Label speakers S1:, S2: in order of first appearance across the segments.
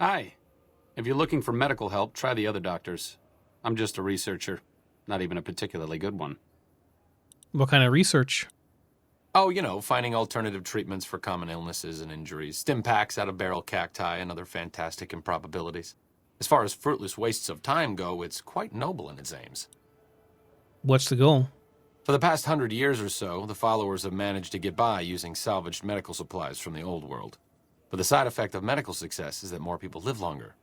S1: Hi. If you're looking for medical help, try the other doctors. I'm just a researcher, not even a particularly good one.
S2: What kind of research?
S3: Oh, finding alternative treatments for common illnesses and injuries, stim packs out of barrel cacti, and other fantastic improbabilities. As far as fruitless wastes of time go, it's quite noble in its aims.
S2: What's the goal?
S3: For the past 100 years or so, the followers have managed to get by using salvaged medical supplies from the old world. But the side effect of medical success is that more people live longer.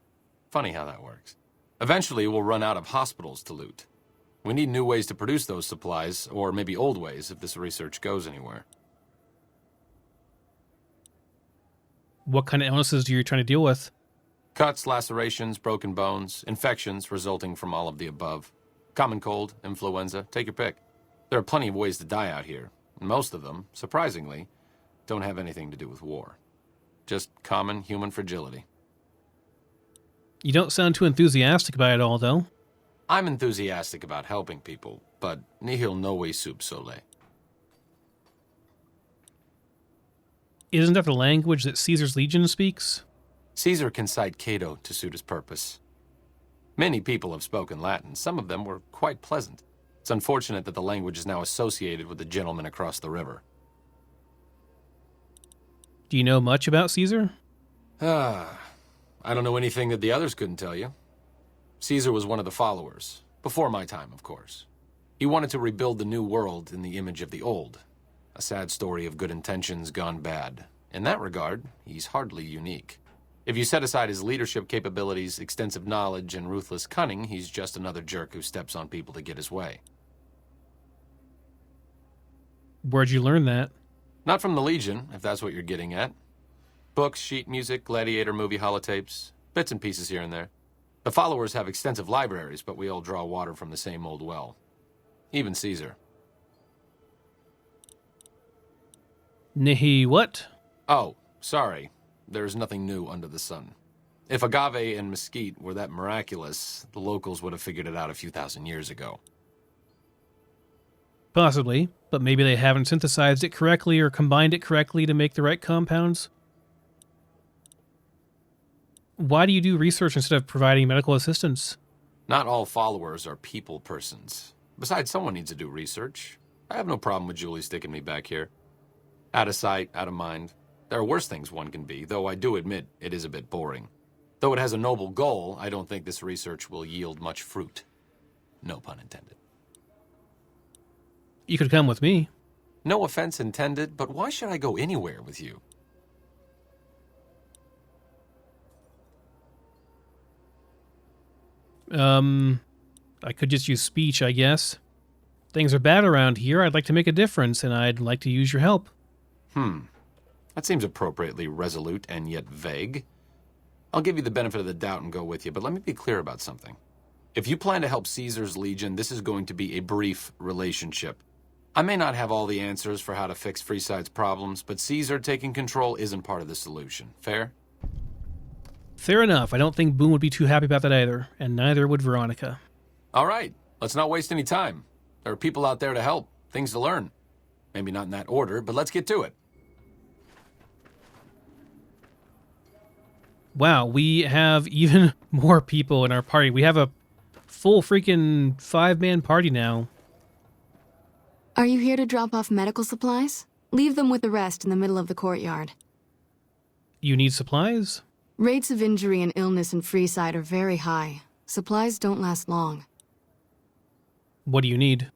S3: Funny how that works. Eventually, we'll run out of hospitals to loot. We need new ways to produce those supplies, or maybe old ways if this research goes anywhere.
S2: What kind of illnesses are you trying to deal with?
S3: Cuts, lacerations, broken bones, infections resulting from all of the above. Common cold, influenza, take your pick. There are plenty of ways to die out here, and most of them, surprisingly, don't have anything to do with war. Just common human fragility.
S2: You don't sound too enthusiastic about it all, though.
S3: I'm enthusiastic about helping people, but nihil novi sub sole.
S2: Isn't that the language that Caesar's Legion speaks?
S3: Caesar can cite Cato to suit his purpose. Many people have spoken Latin. Some of them were quite pleasant. It's unfortunate that the language is now associated with the gentleman across the river.
S2: Do you know much about Caesar?
S3: I don't know anything that the others couldn't tell you. Caesar was one of the followers, before my time, of course. He wanted to rebuild the new world in the image of the old. A sad story of good intentions gone bad. In that regard, he's hardly unique. If you set aside his leadership capabilities, extensive knowledge, and ruthless cunning, he's just another jerk who steps on people to get his way.
S2: Where'd you learn that?
S3: Not from the Legion, if that's what you're getting at. Books, sheet music, gladiator movie holotapes, bits and pieces here and there. The followers have extensive libraries, but we all draw water from the same old well. Even Caesar.
S2: Nihi what?
S3: Oh, sorry. There's nothing new under the sun. If agave and mesquite were that miraculous, the locals would have figured it out a few thousand years ago.
S2: Possibly, but maybe they haven't synthesized it correctly or combined it correctly to make the right compounds. Why do you do research instead of providing medical assistance?
S3: Not all followers are people persons. Besides, someone needs to do research. I have no problem with Julie sticking me back here. Out of sight, out of mind. There are worse things one can be, though I do admit it is a bit boring. Though it has a noble goal, I don't think this research will yield much fruit. No pun intended.
S2: You could come with me.
S3: No offense intended, but why should I go anywhere with you?
S2: I could just use speech, I guess. Things are bad around here. I'd like to make a difference, and I'd like to use your help.
S3: That seems appropriately resolute and yet vague. I'll give you the benefit of the doubt and go with you, but let me be clear about something. If you plan to help Caesar's Legion, this is going to be a brief relationship. I may not have all the answers for how to fix Freeside's problems, but Caesar taking control isn't part of the solution. Fair?
S2: Fair enough. I don't think Boone would be too happy about that either, and neither would Veronica.
S3: All right, let's not waste any time. There are people out there to help, things to learn. Maybe not in that order, but let's get to it.
S2: Wow, we have even more people in our party. We have a full freaking 5-man party now.
S4: Are you here to drop off medical supplies? Leave them with the rest in the middle of the courtyard.
S2: You need supplies?
S4: Rates of injury and illness in Freeside are very high. Supplies don't last long.
S2: What do you need?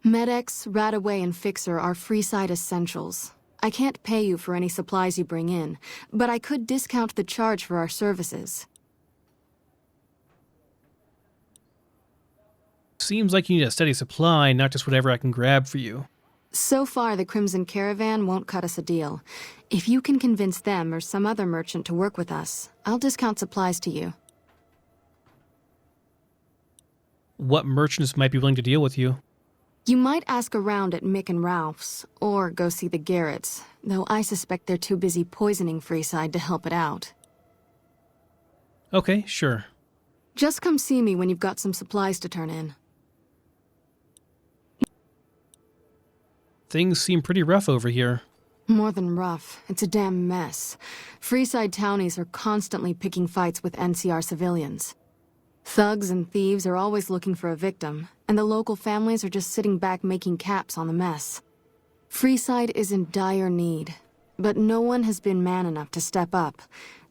S4: Med-X, Radaway, and Fixer are Freeside essentials. I can't pay you for any supplies you bring in, but I could discount the charge for our services.
S2: Seems like you need a steady supply, not just whatever I can grab for you.
S4: So far, the Crimson Caravan won't cut us a deal. If you can convince them or some other merchant to work with us, I'll discount supplies to you.
S2: What merchants might be willing to deal with you?
S4: You might ask around at Mick and Ralph's, or go see the Garretts, though I suspect they're too busy poisoning Freeside to help it out.
S2: Okay, sure.
S4: Just come see me when you've got some supplies to turn in.
S2: Things seem pretty rough over here.
S4: More than rough, it's a damn mess. Freeside townies are constantly picking fights with NCR civilians. Thugs and thieves are always looking for a victim, and the local families are just sitting back making caps on the mess. Freeside is in dire need, but no one has been man enough to step up.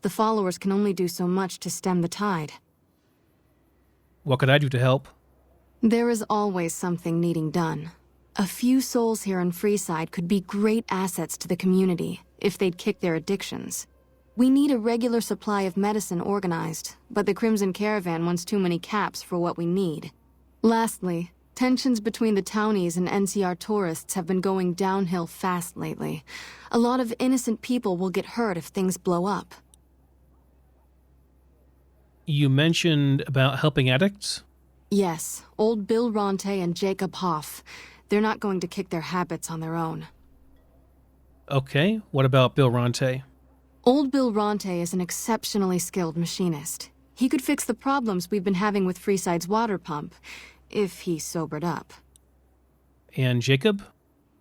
S4: The followers can only do so much to stem the tide.
S2: What could I do to help?
S4: There is always something needing done. A few souls here in Freeside could be great assets to the community if they'd kick their addictions. We need a regular supply of medicine organized, but the Crimson Caravan wants too many caps for what we need. Lastly, tensions between the townies and NCR tourists have been going downhill fast lately. A lot of innocent people will get hurt if things blow up.
S2: You mentioned about helping addicts?
S4: Yes, old Bill Ronte and Jacob Hoff. They're not going to kick their habits on their own.
S2: Okay, what about Bill Ronte?
S4: Old Bill Ronte is an exceptionally skilled machinist. He could fix the problems we've been having with Freeside's water pump, if he sobered up.
S2: And Jacob?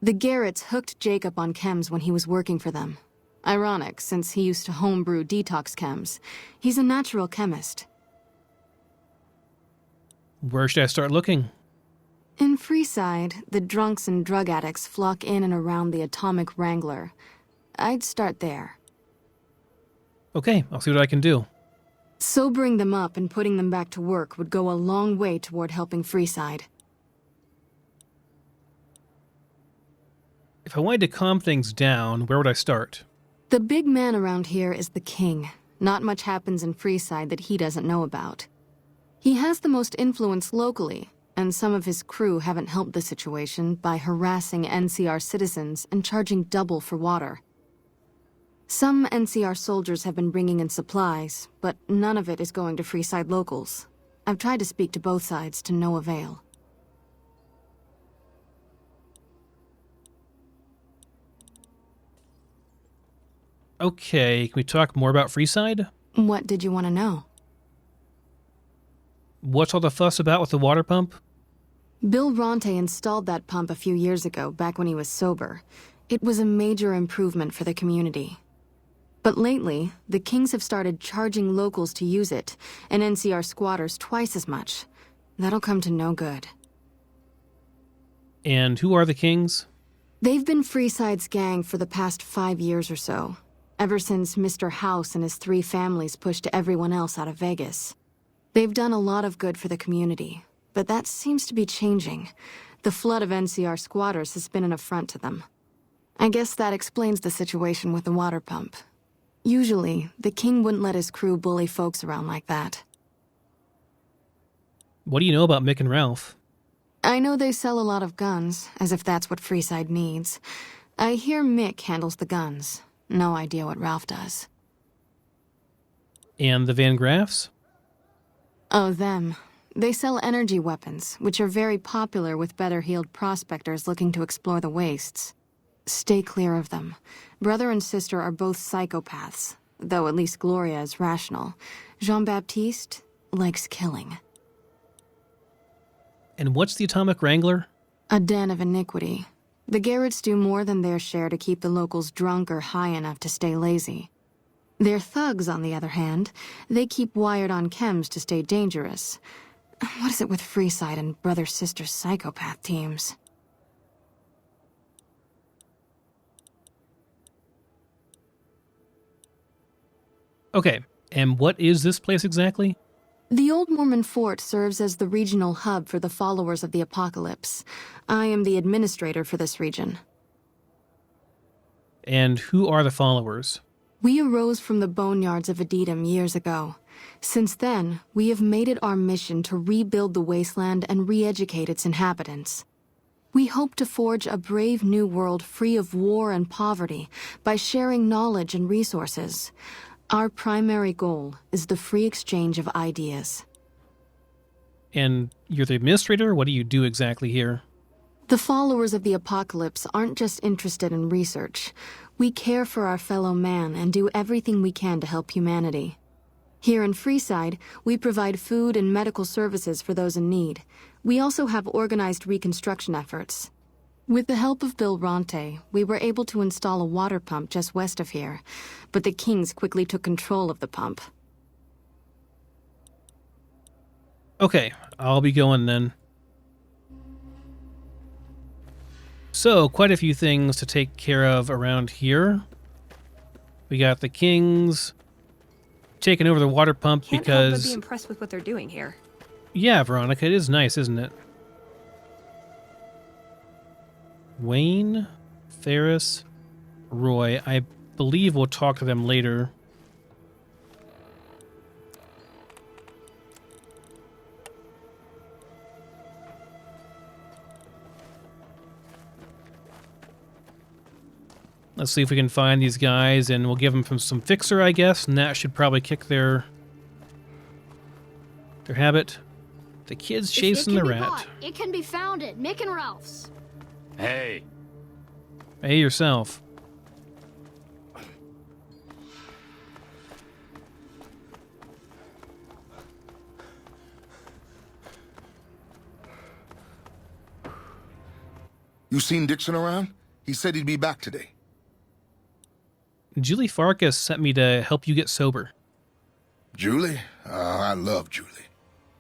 S4: The Garretts hooked Jacob on chems when he was working for them. Ironic, since he used to homebrew detox chems. He's a natural chemist.
S2: Where should I start looking?
S4: In Freeside, the drunks and drug addicts flock in and around the Atomic Wrangler. I'd start there.
S2: Okay, I'll see what I can do.
S4: Sobering them up and putting them back to work would go a long way toward helping Freeside.
S2: If I wanted to calm things down, where would I start?
S4: The big man around here is the king. Not much happens in Freeside that he doesn't know about. He has the most influence locally, and some of his crew haven't helped the situation by harassing NCR citizens and charging double for water. Some NCR soldiers have been bringing in supplies, but none of it is going to Freeside locals. I've tried to speak to both sides to no avail.
S2: Okay, can we talk more about Freeside?
S4: What did you want to know?
S2: What's all the fuss about with the water pump?
S4: Bill Ronte installed that pump a few years ago, back when he was sober. It was a major improvement for the community. But lately, the Kings have started charging locals to use it, and NCR squatters twice as much. That'll come to no good.
S2: And who are the Kings?
S4: They've been Freeside's gang for the past 5 years or so, ever since Mr. House and his 3 families pushed everyone else out of Vegas. They've done a lot of good for the community, but that seems to be changing. The flood of NCR squatters has been an affront to them. I guess that explains the situation with the water pump. Usually, the king wouldn't let his crew bully folks around like that.
S2: What do you know about Mick and Ralph?
S4: I know they sell a lot of guns, as if that's what Freeside needs. I hear Mick handles the guns. No idea what Ralph does.
S2: And the Van Graffs?
S4: Oh, them. They sell energy weapons, which are very popular with better-heeled prospectors looking to explore the wastes. Stay clear of them. Brother and sister are both psychopaths, though at least Gloria is rational. Jean-Baptiste likes killing.
S2: And what's the Atomic Wrangler?
S4: A den of iniquity. The Garretts do more than their share to keep the locals drunk or high enough to stay lazy. Their thugs, on the other hand, they keep wired on chems to stay dangerous. What is it with Freeside and brother-sister psychopath teams?
S2: Okay, and what is this place exactly?
S4: The Old Mormon Fort serves as the regional hub for the followers of the Apocalypse. I am the administrator for this region.
S2: And who are the followers?
S4: We arose from the boneyards of Edidum years ago. Since then, we have made it our mission to rebuild the wasteland and re-educate its inhabitants. We hope to forge a brave new world free of war and poverty by sharing knowledge and resources. Our primary goal is the free exchange of ideas.
S2: And you're the administrator? What do you do exactly here?
S4: The followers of the Apocalypse aren't just interested in research. We care for our fellow man and do everything we can to help humanity. Here in Freeside, we provide food and medical services for those in need. We also have organized reconstruction efforts. With the help of Bill Ronte, we were able to install a water pump just west of here, but the Kings quickly took control of the pump.
S2: Okay, I'll be going then. So, quite a few things to take care of around here. We got the Kings taking over the water pump
S5: Can't help but
S2: because...
S5: be impressed with what they're doing here.
S2: Yeah, Veronica, it is nice, isn't it? Wayne, Ferris, Roy. I believe we'll talk to them later. Let's see if we can find these guys, and we'll give them some fixer, I guess, and that should probably kick their habit. The kid's chasing the rat.
S6: Bought, it can be found at Mick and Ralph's.
S1: Hey.
S2: Hey, yourself.
S7: You seen Dixon around? He said he'd be back today.
S2: Julie Farkas sent me to help you get sober.
S7: Julie? I love Julie.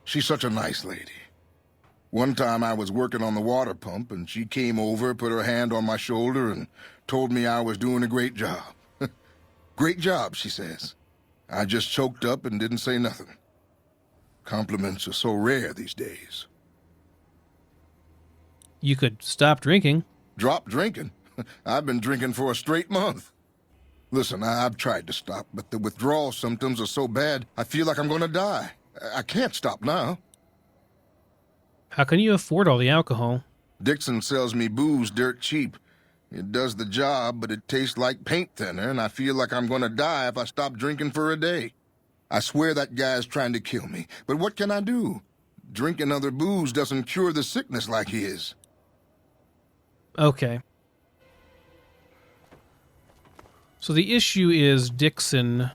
S7: She's such a nice lady. One time I was working on the water pump, and she came over, put her hand on my shoulder, and told me I was doing a great job. Great job, she says. I just choked up and didn't say nothing. Compliments are so rare these days.
S2: You could stop drinking.
S7: Drop drinking? I've been drinking for a straight month. Listen, I've tried to stop, but the withdrawal symptoms are so bad, I feel like I'm gonna die. I can't stop now.
S2: How can you afford all the alcohol?
S7: Dixon sells me booze dirt cheap. It does the job, but it tastes like paint thinner, and I feel like I'm gonna die if I stop drinking for a day. I swear that guy's trying to kill me, but what can I do? Drinking other booze doesn't cure the sickness like his.
S2: Okay. So the issue is Dixon.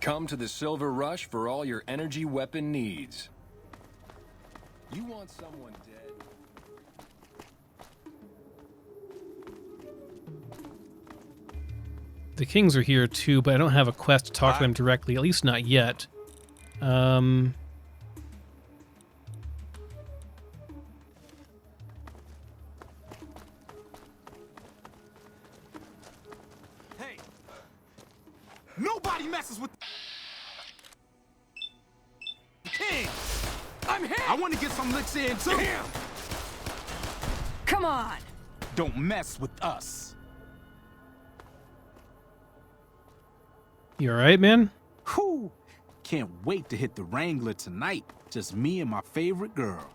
S3: Come to the Silver Rush for all your energy weapon needs. You want someone dead?
S2: The Kings are here too, but I don't have a quest to talk to them directly, at least not yet.
S3: Hey, nobody messes with the King. I'm here. I want to get some licks in too. Damn.
S5: Come on!
S8: Don't mess with us.
S2: You alright, man?
S8: Whew! Can't wait to hit the Wrangler tonight. Just me and my favorite girl.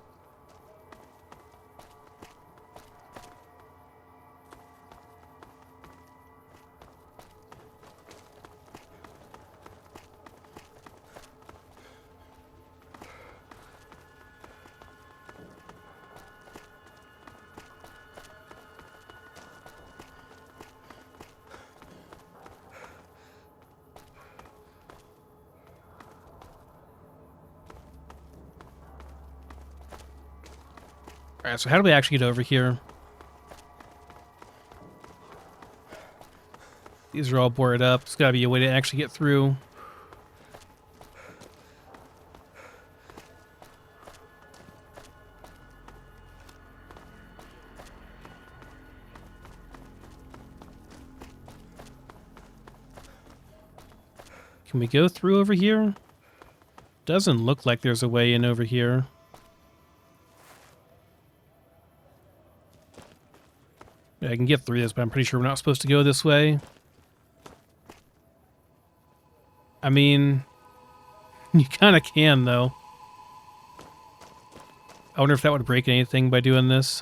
S2: Alright, so how do we actually get over here? These are all boarded up. There's gotta be a way to actually get through. Can we go through over here? Doesn't look like there's a way in over here. Yeah, I can get through this, but I'm pretty sure we're not supposed to go this way. I mean, you kind of can, though. I wonder if that would break anything by doing this.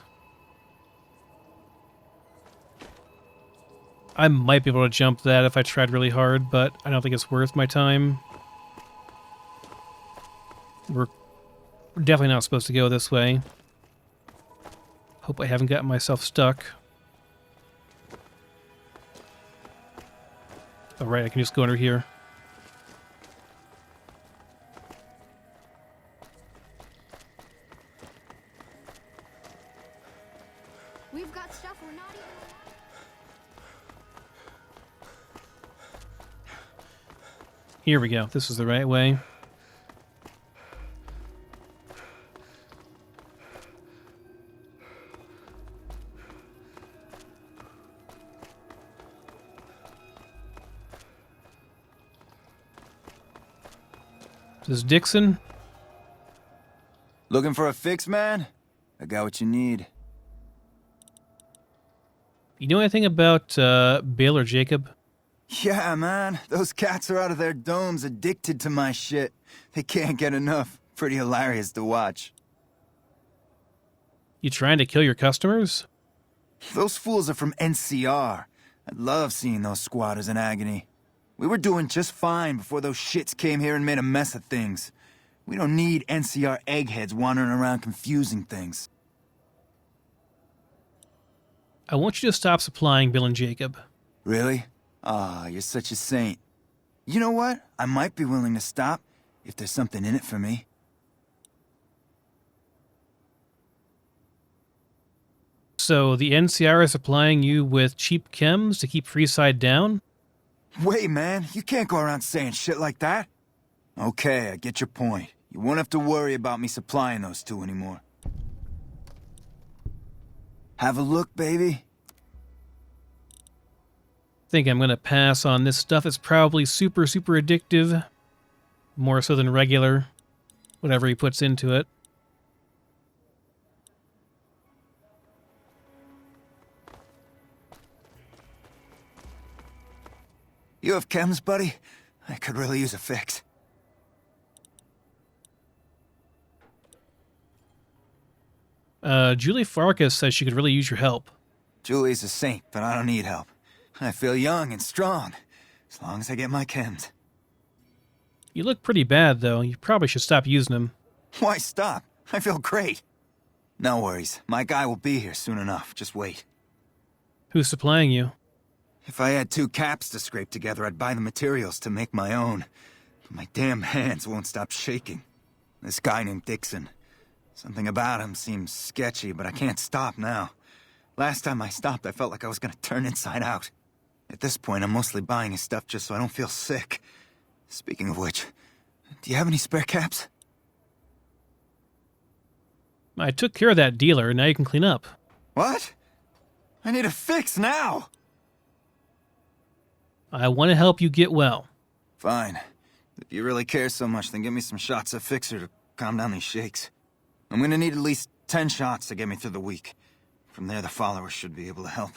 S2: I might be able to jump that if I tried really hard, but I don't think it's worth my time. We're definitely not supposed to go this way. Hope I haven't gotten myself stuck. All right, I can just go under here.
S6: We've got stuff we're not even allowed.
S2: Here we go. This is the right way. This is Dixon.
S9: Looking for a fix, man? I got what you need.
S2: You know anything about Bill or Jacob?
S9: Yeah, man. Those cats are out of their domes addicted to my shit. They can't get enough. Pretty hilarious to watch.
S2: You trying to kill your customers?
S9: Those fools are from NCR. I love seeing those squatters in agony. We were doing just fine before those shits came here and made a mess of things. We don't need NCR eggheads wandering around confusing things.
S2: I want you to stop supplying Bill and Jacob.
S9: Really? Ah, you're such a saint. You know what? I might be willing to stop if there's something in it for me.
S2: So the NCR is supplying you with cheap chems to keep Freeside down?
S9: Wait, man, you can't go around saying shit like that. Okay, I get your point. You won't have to worry about me supplying those two anymore. Have a look, baby.
S2: Think I'm gonna pass on this stuff. It's probably super, super addictive. More so than regular. Whatever he puts into it.
S9: You have chems, buddy? I could really use a fix.
S2: Julie Farkas says she could really use your help.
S9: Julie's a saint, but I don't need help. I feel young and strong, as long as I get my chems.
S2: You look pretty bad, though. You probably should stop using them.
S9: Why stop? I feel great. No worries. My guy will be here soon enough. Just wait.
S2: Who's supplying you?
S9: If I had 2 caps to scrape together, I'd buy the materials to make my own. But my damn hands won't stop shaking. This guy named Dixon. Something about him seems sketchy, but I can't stop now. Last time I stopped, I felt like I was gonna turn inside out. At this point, I'm mostly buying his stuff just so I don't feel sick. Speaking of which, do you have any spare caps?
S2: I took care of that dealer, now you can clean up.
S9: What? I need a fix now!
S2: I want to help you get well.
S9: Fine. If you really care so much, then give me some shots of Fixer to calm down these shakes. I'm gonna need at least 10 shots to get me through the week. From there, the followers should be able to help.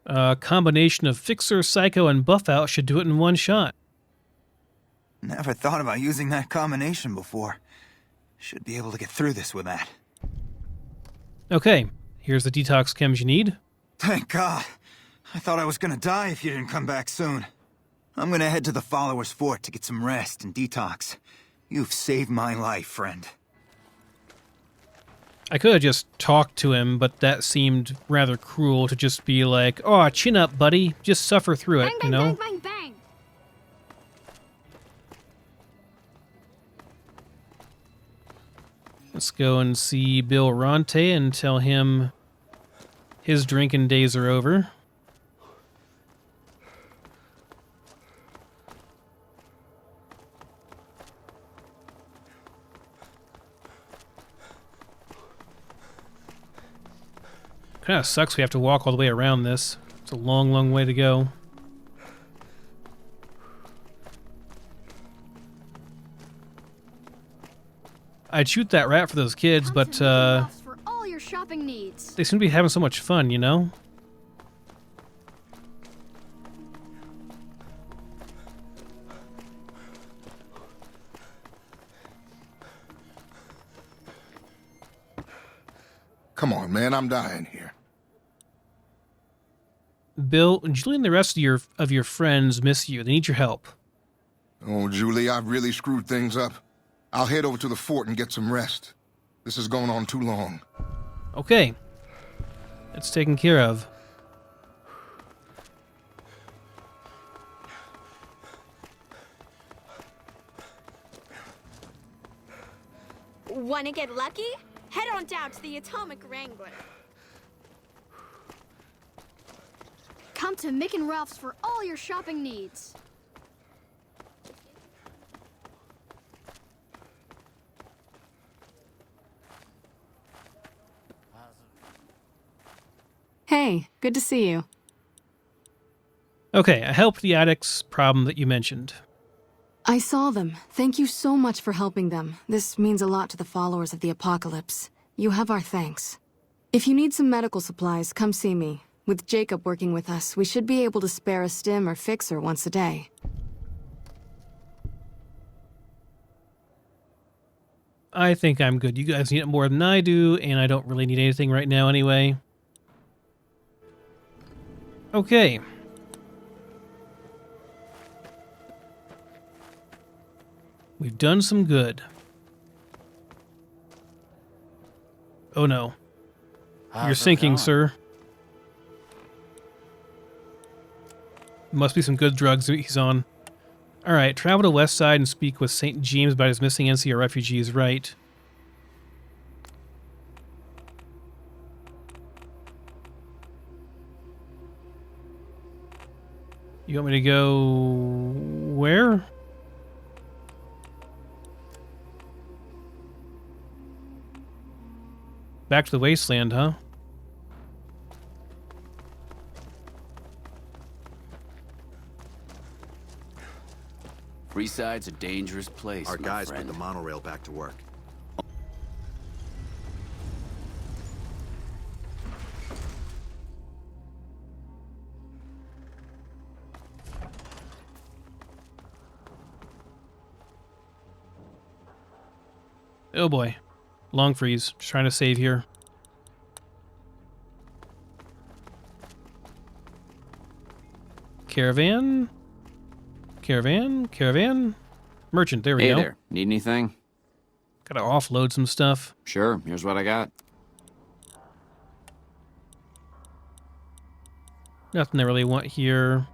S2: A combination of Fixer, Psycho, and Buff Out should do it in one shot.
S9: Never thought about using that combination before. Should be able to get through this with that.
S2: Okay, here's the detox chems you need.
S9: Thank God. I thought I was gonna die if you didn't come back soon. I'm gonna head to the followers' fort to get some rest and detox. You've saved my life, friend.
S2: I could have just talked to him, but that seemed rather cruel to just be like, oh, chin up, buddy. Just suffer through it,
S6: Bang, bang,
S2: you know?
S6: bang, bang, bang.
S2: Let's go and see Bill Ronte and tell him his drinking days are over. Kind of sucks we have to walk all the way around this. It's a long, long way to go. I'd shoot that rat for those kids, but
S6: For all your shopping needs.
S2: they seem to be having so much fun, you know?
S7: Come on, man, I'm dying here.
S2: Bill, Julie and the rest of your friends miss you. They need your help.
S7: Oh, Julie, I've really screwed things up. I'll head over to the fort and get some rest. This has gone on too long.
S2: Okay. It's taken care of.
S10: Wanna get lucky? Head on down to the Atomic Wrangler.
S6: Come to Mick and Ralph's for all your shopping needs.
S4: Hey, good to see you.
S2: Okay, I helped the addicts problem that you mentioned.
S4: I saw them. Thank you so much for helping them. This means a lot to the followers of the apocalypse. You have our thanks. If you need some medical supplies, come see me. With Jacob working with us, we should be able to spare a stim or fixer once a day.
S2: I think I'm good. You guys need it more than I do, and I don't really need anything right now anyway. Okay. We've done some good. Oh no. You're sinking, sir. Must be some good drugs he's on. Alright, travel to Westside and speak with St. James about his missing NCR refugees, right? You want me to go... where? Back to the Wasteland, huh?
S11: Freeside's a dangerous place,
S12: Our
S11: my
S12: guys
S11: friend.
S12: put the monorail back to work.
S2: Oh boy. Long freeze. Just trying to save here. Caravan? Caravan? Caravan? Merchant, there we
S11: Hey
S2: go.
S11: there. Need anything?
S2: Gotta offload some stuff.
S11: Sure, here's what I got.
S2: Nothing I really want here.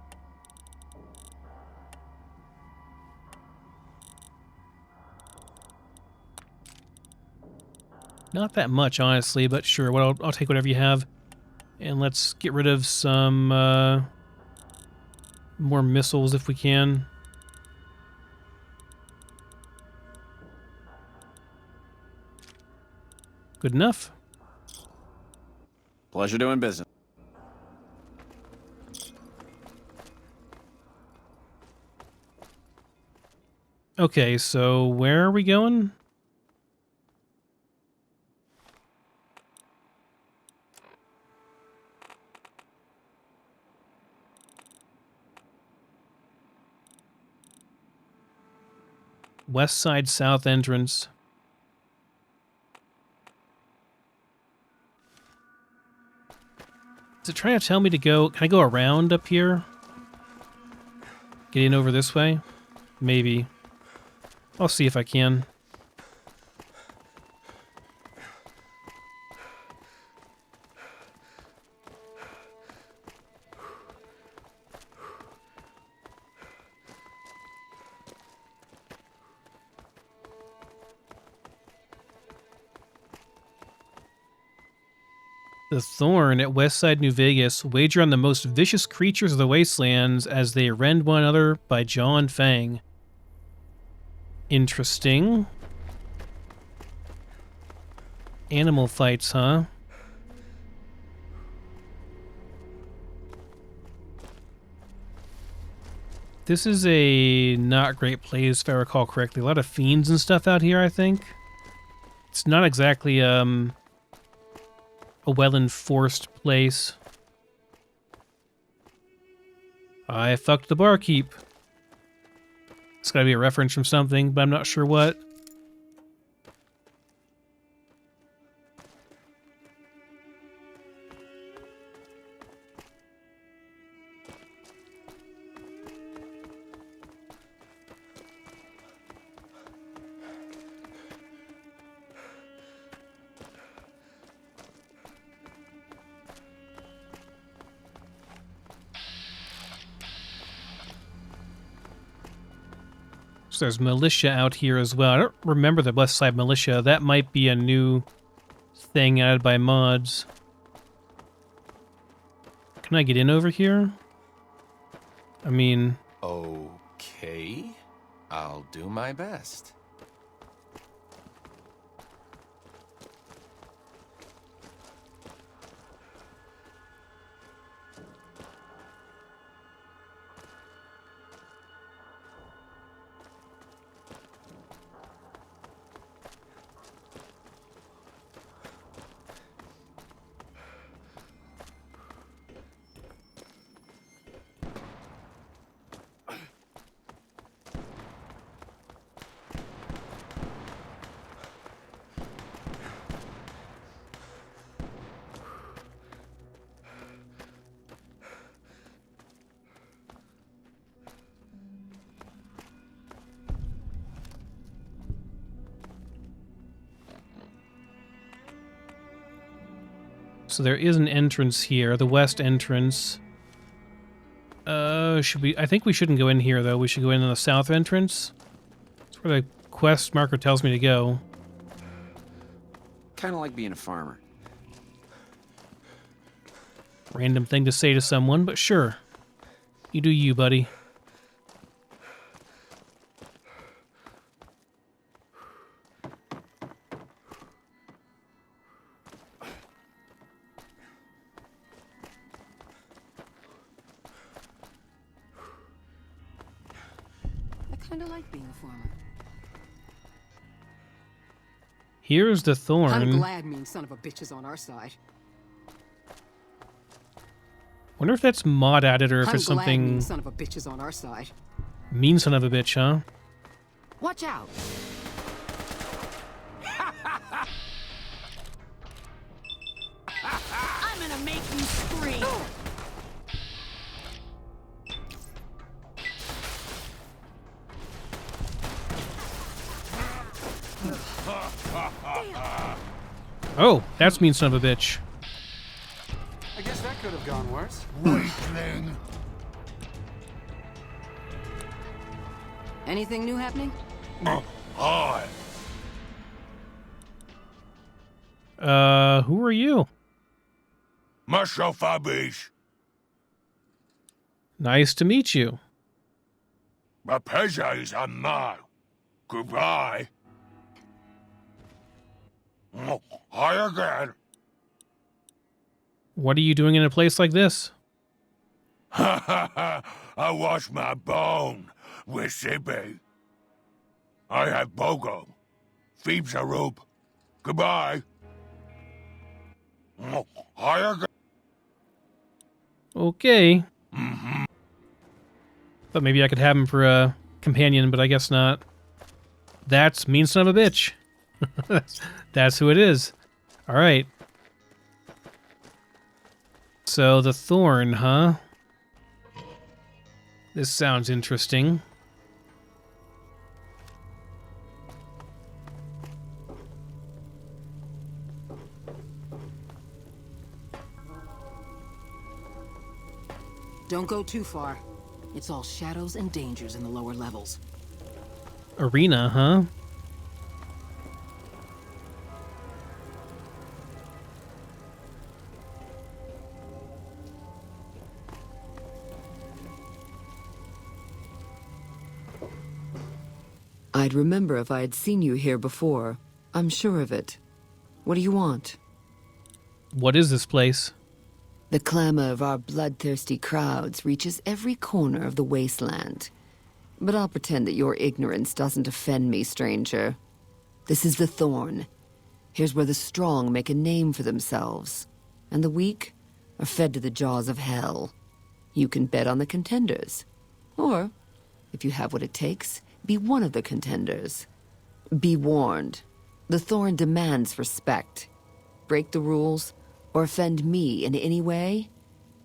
S2: Not that much, honestly, but sure. Well, I'll take whatever you have. And let's get rid of some more missiles if we can. Good enough.
S11: Pleasure doing business.
S2: Okay, so where are we going? Westside South entrance. Is it trying to tell me to go... Can I go around up here? Get in over this way? Maybe. I'll see if I can. The Thorn at Westside, New Vegas. Wager on the most vicious creatures of the Wastelands as they rend one another by jaw and fang. Interesting. Animal fights, huh? This is a not great place, if I recall correctly. A lot of fiends and stuff out here, I think. It's not exactly, a well-enforced place. I fucked the barkeep. It's gotta be a reference from something, but I'm not sure what. So there's militia out here as well. I don't remember the Westside militia. That might be a new thing added by mods. Can I get in over here? I mean...
S3: Okay. I'll do my best.
S2: So there is an entrance here, the west entrance. Should we... I think we shouldn't go in here, though. We should go in the south entrance. That's where the quest marker tells me to go.
S11: Kind of like being a farmer.
S2: Random thing to say to someone, but sure. You do you, buddy.
S5: Kinda like being a farmer.
S2: Here's the Thorn.
S5: I'm glad mean son of a bitch is on our side.
S2: Wonder if that's mod added or if it's
S5: I'm glad
S2: something...
S5: mean son of a bitch is on our side.
S2: Mean son of a bitch, huh?
S5: Watch out!
S10: I'm gonna make you scream.
S2: Oh, that's mean son of a bitch.
S1: I guess that could have gone worse.
S7: Weakling.
S5: Anything new happening?
S7: Hi.
S2: Who are you?
S7: Myself, Abbies.
S2: Nice to meet you.
S7: My pleasure is on now. Goodbye. Hi again.
S2: What are you doing in a place like this?
S7: Ha ha ha! I wash my bone with Sippy. I have Bogo. Phoebes a rope. Goodbye. Hi again.
S2: Okay. Thought maybe I could have him for a companion, but I guess not. That's mean son of a bitch. That's who it is. All right. So the Thorn, huh? This sounds interesting.
S5: Don't go too far. It's all shadows and dangers in the lower levels.
S2: Arena, huh?
S12: I'd remember if I had seen you here before. I'm sure of it. What do you want?
S2: What is this place?
S12: The clamor of our bloodthirsty crowds reaches every corner of the wasteland. But I'll pretend that your ignorance doesn't offend me, stranger. This is the Thorn. Here's where the strong make a name for themselves, and the weak are fed to the jaws of hell. You can bet on the contenders. Or, if you have what it takes, be one of the contenders. Be warned. The Thorn demands respect. Break the rules, or offend me in any way,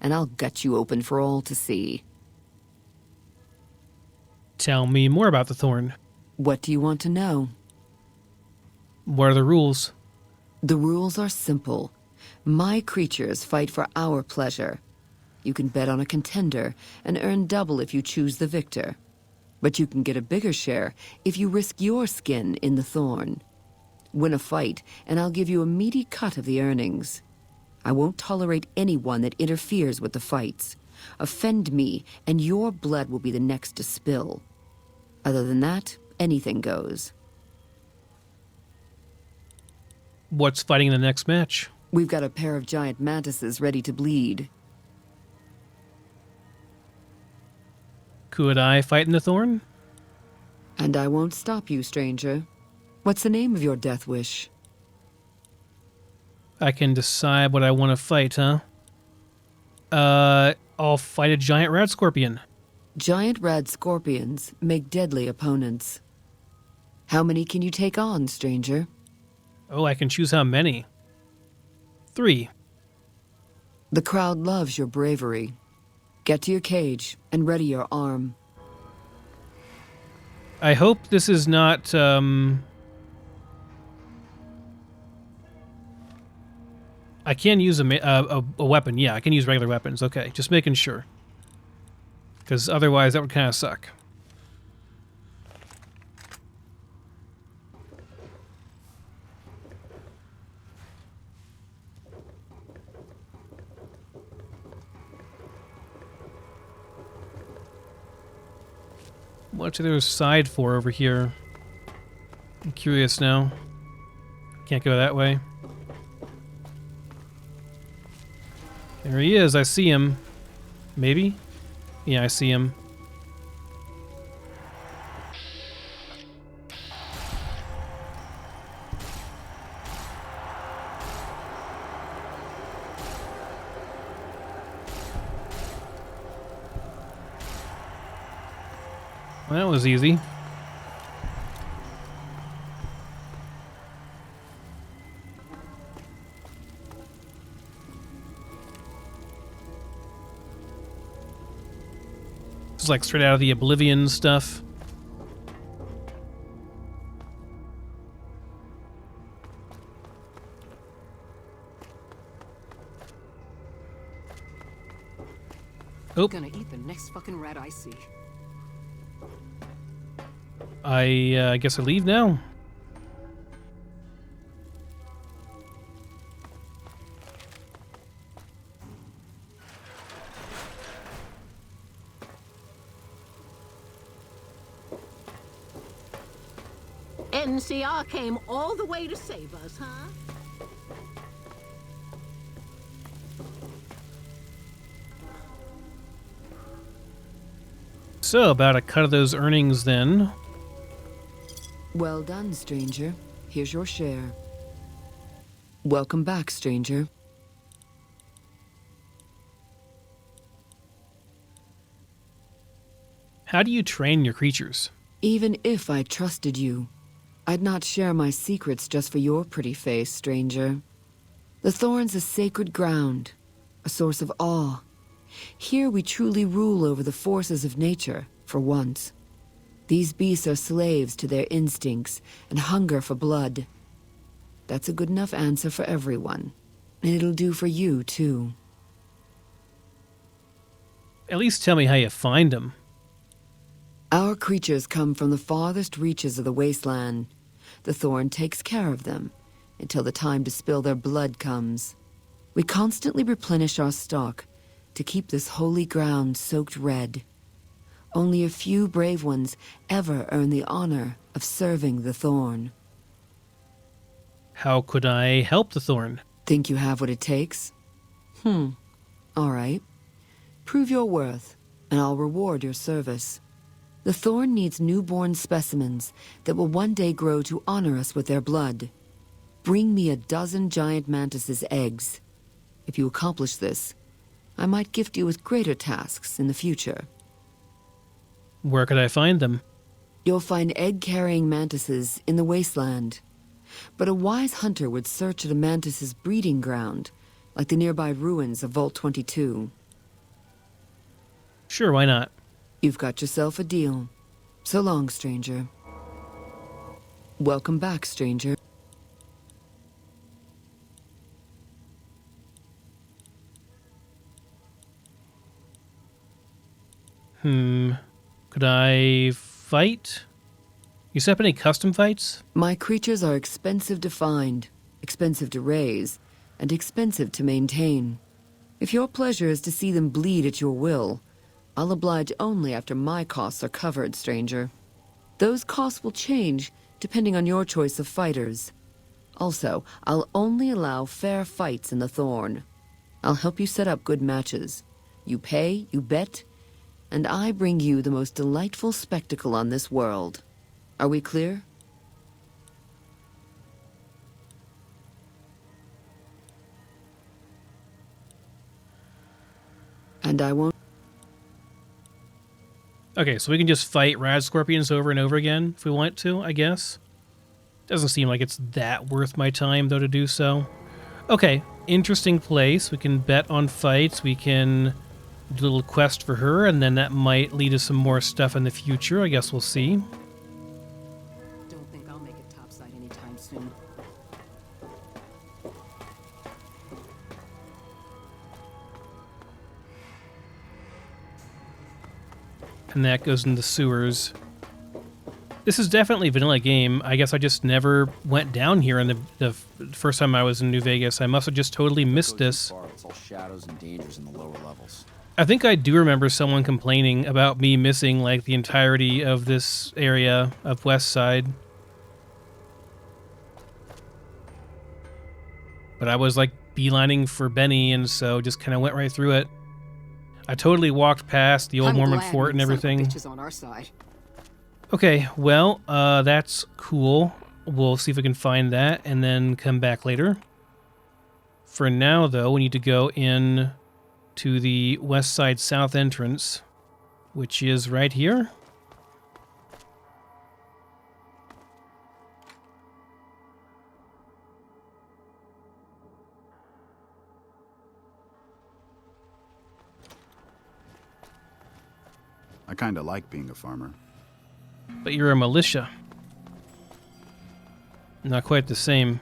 S12: and I'll gut you open for all to see.
S2: Tell me more about the Thorn.
S12: What do you want to know?
S2: What are the rules?
S12: The rules are simple. My creatures fight for our pleasure. You can bet on a contender and earn double if you choose the victor. But you can get a bigger share if you risk your skin in the Thorn. Win a fight, and I'll give you a meaty cut of the earnings. I won't tolerate anyone that interferes with the fights. Offend me, and your blood will be the next to spill. Other than that, anything goes.
S2: What's fighting in the next match?
S12: We've got a pair of giant mantises ready to bleed.
S2: Could I fight in the Thorn?
S12: And I won't stop you, stranger. What's the name of your death wish?
S2: I can decide what I want to fight, huh? I'll fight a giant rad scorpion.
S12: Giant rad scorpions make deadly opponents. How many can you take on, stranger?
S2: Oh, I can choose how many. 3.
S12: The crowd loves your bravery. Get to your cage and ready your arm.
S2: I hope this is not, I can use a weapon. Yeah, I can use regular weapons. Okay, just making sure. Because otherwise that would kind of suck. What's the other side for over here? I'm curious now. Can't go that way. There he is. I see him. Maybe? Yeah, I see him. Well, that was easy. It's like straight out of the Oblivion stuff. Oh.
S5: Gonna eat the next fucking rat I see.
S2: I guess I leave now.
S13: NCR came all the way to save us, huh?
S2: So, about a cut of those earnings then.
S12: Well done, stranger. Here's your share. Welcome back, stranger.
S2: How do you train your creatures?
S12: Even if I trusted you, I'd not share my secrets just for your pretty face, stranger. The Thorn's a sacred ground, a source of awe. Here we truly rule over the forces of nature, for once. These beasts are slaves to their instincts and hunger for blood. That's a good enough answer for everyone. And it'll do for you, too.
S2: At least tell me how you find them.
S12: Our creatures come from the farthest reaches of the Wasteland. The Thorn takes care of them until the time to spill their blood comes. We constantly replenish our stock to keep this holy ground soaked red. Only a few brave ones ever earn the honor of serving the Thorn.
S2: How could I help the Thorn?
S12: Think you have what it takes? All right. Prove your worth, and I'll reward your service. The Thorn needs newborn specimens that will one day grow to honor us with their blood. Bring me a dozen giant mantises' eggs. If you accomplish this, I might gift you with greater tasks in the future.
S2: Where could I find them?
S12: You'll find egg-carrying mantises in the Wasteland. But a wise hunter would search at a mantis's breeding ground, like the nearby ruins of Vault 22.
S2: Sure, why not?
S12: You've got yourself a deal. So long, stranger. Welcome back, stranger.
S2: Could I fight? You set up any custom fights?
S12: My creatures are expensive to find, expensive to raise, and expensive to maintain. If your pleasure is to see them bleed at your will, I'll oblige only after my costs are covered, stranger. Those costs will change depending on your choice of fighters. Also, I'll only allow fair fights in the Thorn. I'll help you set up good matches. You pay, you bet, and I bring you the most delightful spectacle on this world. Are we clear? And I won't...
S2: Okay, so we can just fight rad scorpions over and over again if we want to, I guess. Doesn't seem like it's that worth my time, though, to do so. Okay, interesting place. We can bet on fights. We can do a little quest for her, and then that might lead to some more stuff in the future. I guess we'll see.
S5: Don't think I'll make it topside anytime soon.
S2: And that goes in the sewers. This is definitely a vanilla game. I guess I just never went down here in the first time I was in New Vegas. I must have just totally missed this.
S11: It's all shadows and dangers in the lower levels.
S2: I think I do remember someone complaining about me missing like the entirety of this area of Westside. But I was like beelining for Benny, and so just kind of went right through it. I totally walked past the old Mormon fort and everything.
S5: Bitches on our side.
S2: Okay, well, that's cool. We'll see if we can find that and then come back later. For now, though, we need to go in to the Westside South entrance, which is right here.
S14: I kinda like being a farmer.
S2: But you're a militia. Not quite the same.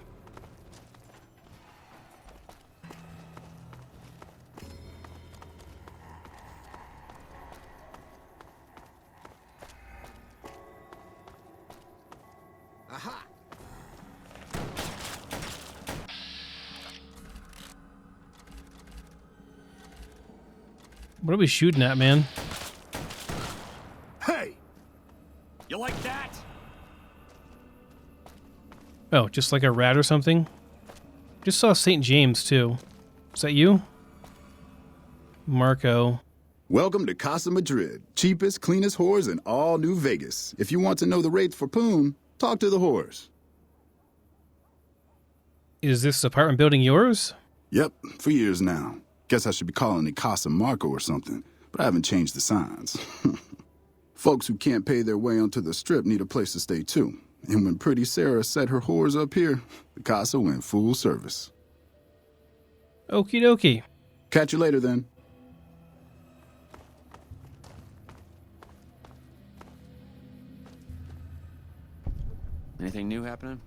S15: Aha!
S2: What are we shooting at, man?
S15: Hey! You like that?
S2: Oh, just like a rat or something? Just saw St. James, too. Is that you? Marco.
S14: Welcome to Casa Madrid, cheapest, cleanest whores in all New Vegas. If you want to know the rates for Poon, talk to the whores.
S2: Is this apartment building yours?
S14: Yep, for years now. Guess I should be calling it Casa Marco or something, but I haven't changed the signs. Folks who can't pay their way onto the strip need a place to stay too. And when Pretty Sarah set her whores up here, the casa went full service.
S2: Okie dokie.
S14: Catch you later then.
S11: Anything new happening?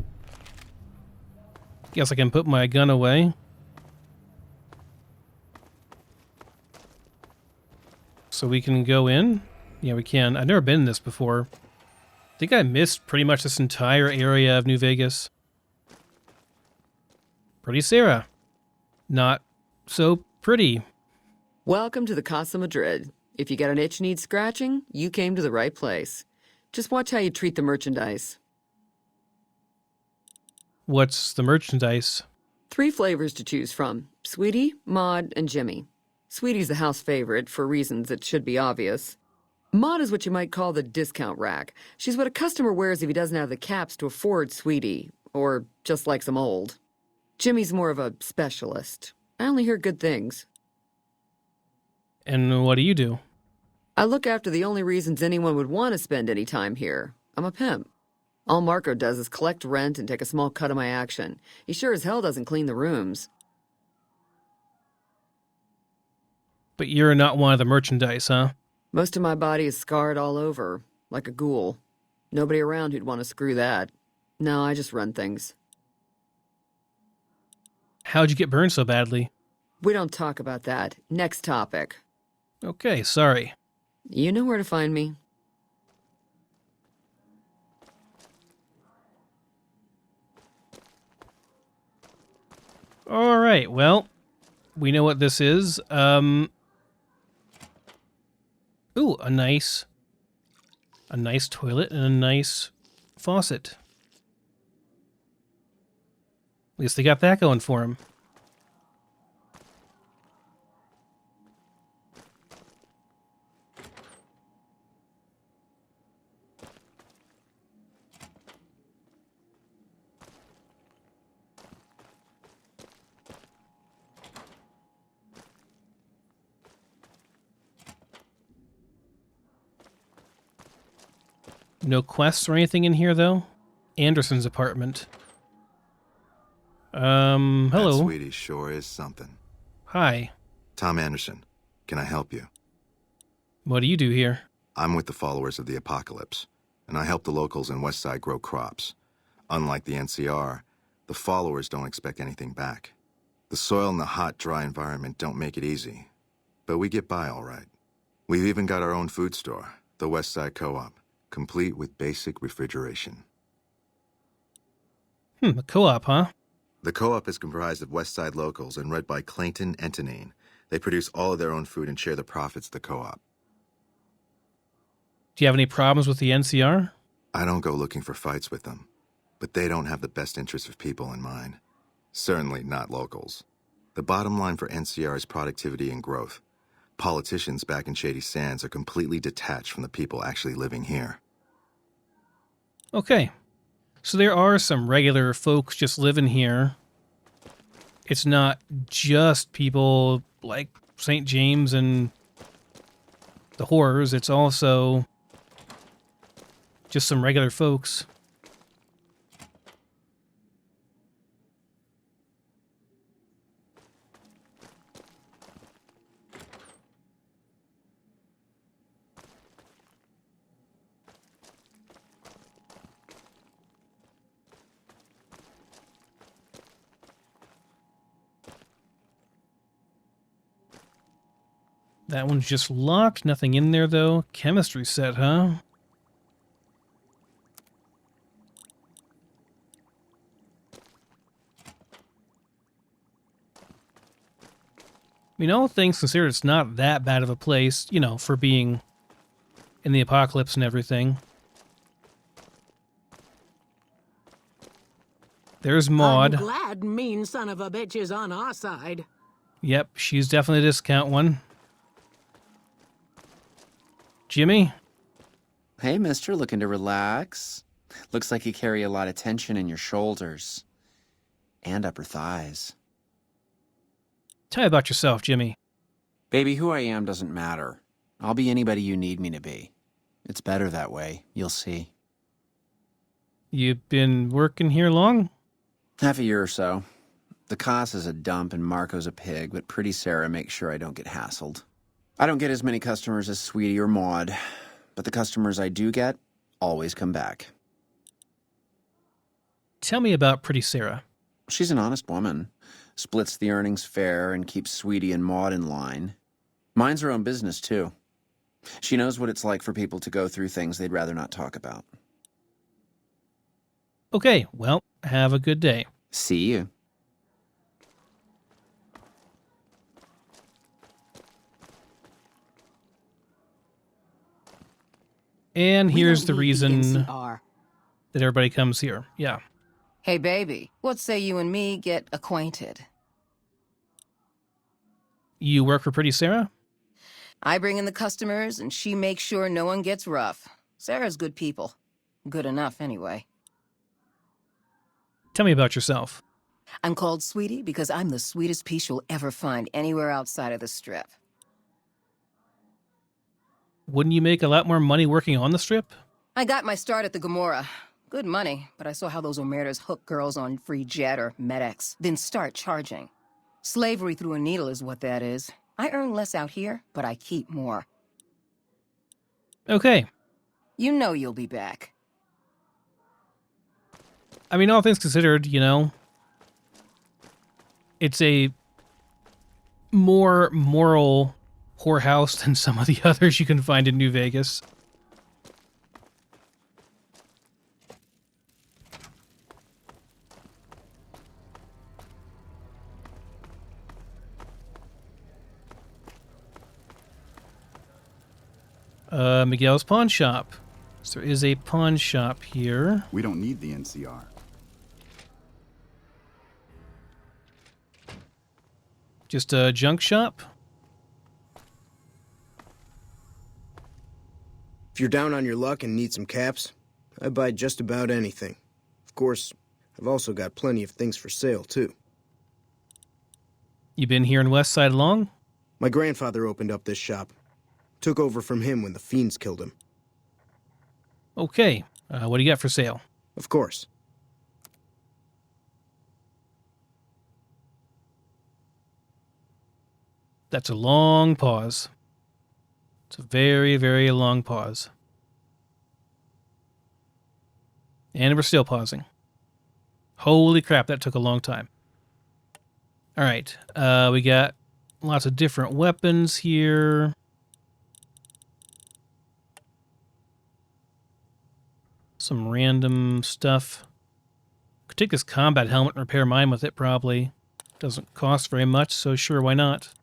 S2: Guess I can put my gun away. So we can go in? Yeah, we can. I've never been in this before. I think I missed pretty much this entire area of New Vegas. Pretty Sarah. Not so pretty.
S12: Welcome to the Casa Madrid. If you got an itch needs scratching, you came to the right place. Just watch how you treat the merchandise.
S2: What's the merchandise?
S12: 3 flavors to choose from. Sweetie, Maud, and Jimmy. Sweetie's the house favorite, for reasons that should be obvious. Maud is what you might call the discount rack. She's what a customer wears if he doesn't have the caps to afford Sweetie, or just likes them old. Jimmy's more of a specialist. I only hear good things.
S2: And what do you do?
S12: I look after the only reasons anyone would want to spend any time here. I'm a pimp. All Marco does is collect rent and take a small cut of my action. He sure as hell doesn't clean the rooms.
S2: But you're not one of the merchandise, huh?
S12: Most of my body is scarred all over, like a ghoul. Nobody around who'd want to screw that. No, I just run things.
S2: How'd you get burned so badly?
S12: We don't talk about that. Next topic.
S2: Okay, sorry.
S12: You know where to find me.
S2: All right, well, we know what this is. Ooh, a nice toilet and a nice faucet. At least they got that going for him. No quests or anything in here, though? Anderson's apartment. Hello.
S16: That sweetie sure is something.
S2: Hi.
S16: Tom Anderson. Can I help you?
S2: What do you do here?
S16: I'm with the followers of the apocalypse, and I help the locals in Westside grow crops. Unlike the NCR, the followers don't expect anything back. The soil and the hot, dry environment don't make it easy, but we get by all right. We've even got our own food store, the Westside Co-op, complete with basic refrigeration.
S2: A co-op, huh?
S16: The co-op is comprised of Westside locals and run by Clayton Antonine. They produce all of their own food and share the profits of the co-op.
S2: Do you have any problems with the NCR?
S16: I don't go looking for fights with them, but they don't have the best interests of people in mind. Certainly not locals. The bottom line for NCR is productivity and growth. Politicians back in Shady Sands are completely detached from the people actually living here.
S2: Okay. So there are some regular folks just living here. It's not just people like St. James and the horrors. It's also just some regular folks. That one's just locked. Nothing in there, though. Chemistry set, huh? I mean, all things considered, it's not that bad of a place, you know, for being in the apocalypse and everything. There's Maud.
S13: I'm glad mean son of a bitch is on our side.
S2: Yep, she's definitely a discount one. Jimmy?
S11: Hey, mister, looking to relax? Looks like you carry a lot of tension in your shoulders. And upper thighs.
S2: Tell me about yourself, Jimmy.
S11: Baby, who I am doesn't matter. I'll be anybody you need me to be. It's better that way, you'll see.
S2: You've been working here long?
S11: Half a year or so. The Cos is a dump and Marco's a pig, but Pretty Sarah makes sure I don't get hassled. I don't get as many customers as Sweetie or Maud, but the customers I do get always come back.
S2: Tell me about Pretty Sarah.
S11: She's an honest woman. Splits the earnings fair and keeps Sweetie and Maud in line. Minds her own business, too. She knows what it's like for people to go through things they'd rather not talk about.
S2: Okay, well, have a good day.
S11: See you.
S2: And here's the
S13: don't need
S2: reason
S13: the NCR.
S2: that everybody comes here. Yeah.
S5: Hey, baby, what say you and me get acquainted?
S2: You work for Pretty Sarah?
S5: I bring in the customers, and she makes sure no one gets rough. Sarah's good people. Good enough, anyway.
S2: Tell me about yourself.
S5: I'm called Sweetie because I'm the sweetest piece you'll ever find anywhere outside of the Strip.
S2: Wouldn't you make a lot more money working on the Strip?
S5: I got my start at the Gomorrah. Good money, but I saw how those Omertas hook girls on free jet or MedX, then start charging. Slavery through a needle is what that is. I earn less out here, but I keep more.
S2: Okay.
S5: You know you'll be back.
S2: I mean, all things considered, you know, it's a more moral whorehouse than some of the others you can find in New Vegas. Miguel's pawn shop. So there is a pawn shop here.
S14: We don't need the NCR.
S2: Just a junk shop?
S17: If you're down on your luck and need some caps, I buy just about anything. Of course, I've also got plenty of things for sale, too.
S2: You been here in Westside long?
S17: My grandfather opened up this shop. Took over from him when the fiends killed him.
S2: Okay. What do you got for sale?
S17: Of course.
S2: That's a long pause. It's a very, very long pause. And we're still pausing. Holy crap, that took a long time. All right. We got lots of different weapons here. Some random stuff. Could take this combat helmet and repair mine with it, probably. Doesn't cost very much, so sure, why not?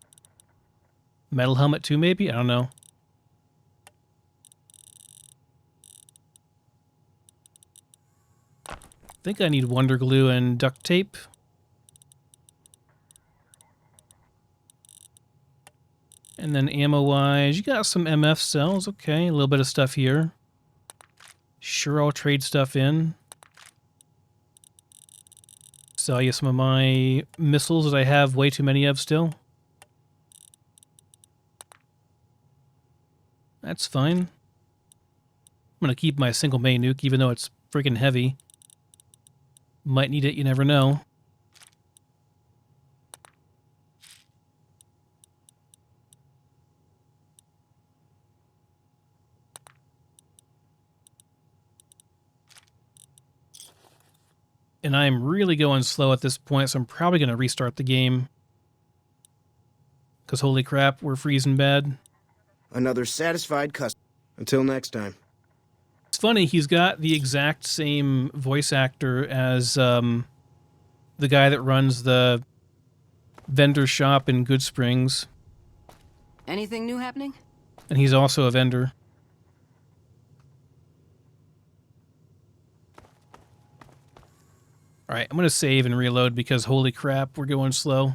S2: Metal helmet too, maybe? I don't know. I think I need wonder glue and duct tape. And then ammo-wise, you got some MF cells. Okay, a little bit of stuff here. Sure, I'll trade stuff in. Sell you some of my missiles that I have way too many of still. That's fine. I'm going to keep my single main nuke, even though it's freaking heavy. Might need it, you never know. And I'm really going slow at this point, so I'm probably going to restart the game. Because holy crap, we're freezing bad.
S17: Another satisfied customer. Until next time.
S2: It's funny, he's got the exact same voice actor as the guy that runs the vendor shop in Good Springs.
S5: Anything new happening?
S2: And he's also a vendor. Alright, I'm going to save and reload because holy crap, we're going slow.